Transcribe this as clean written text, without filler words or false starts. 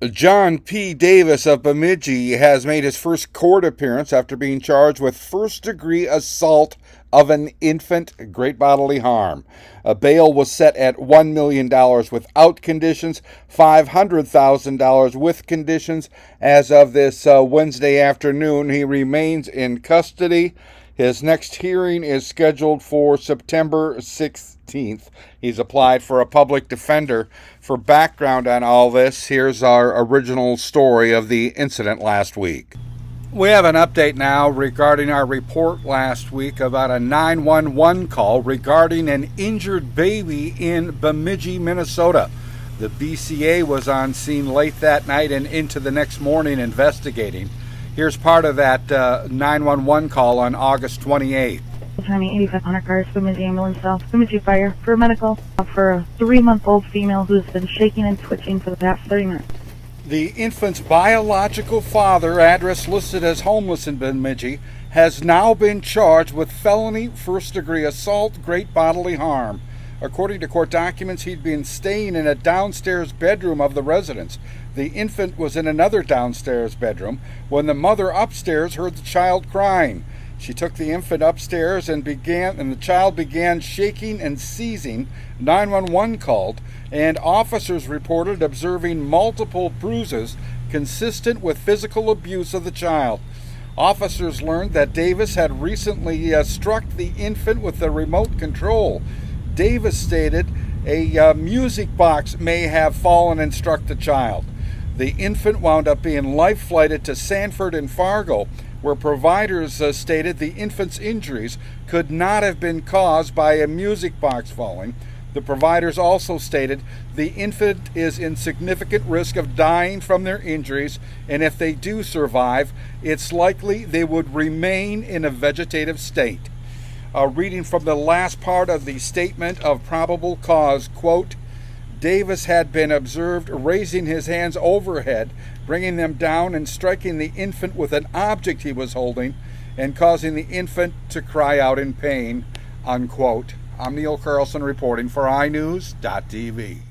John P. Davis of Bemidji has made his first court appearance after being charged with first-degree assault of an infant, great bodily harm. A bail was set at $1 million without conditions, $500,000 with conditions. As of this Wednesday afternoon, he remains in custody. His next hearing is scheduled for September 16th. He's applied for a public defender. For background on all this, here's our original story of the incident last week. We have an update now regarding our report last week about a 911 call regarding an injured baby in Bemidji, Minnesota. The BCA was on scene late that night and into the next morning investigating. Here's part of that 911 call on August 28th. Timing 8500 cars, Bemidji ambulance south, Bemidji fire for medical for a 3-month-old female who's been shaking and twitching for the past 30 minutes. The infant's biological father, address listed as homeless in Bemidji, has now been charged with felony first-degree assault, great bodily harm. According to court documents, he'd been staying in a downstairs bedroom of the residence. The infant was in another downstairs bedroom when the mother upstairs heard the child crying. She took the infant upstairs and the child began shaking and seizing. 911 called, and officers reported observing multiple bruises consistent with physical abuse of the child. Officers learned that Davis had recently struck the infant with the remote control. Davis stated a music box may have fallen and struck the child. The infant wound up being life-flighted to Sanford and Fargo, where providers stated the infant's injuries could not have been caused by a music box falling. The providers also stated the infant is in significant risk of dying from their injuries, and if they do survive, it's likely they would remain in a vegetative state. Reading from the last part of the statement of probable cause, quote, Davis had been observed raising his hands overhead, bringing them down and striking the infant with an object he was holding and causing the infant to cry out in pain, unquote. I'm Neil Carlson reporting for iNewZ.TV.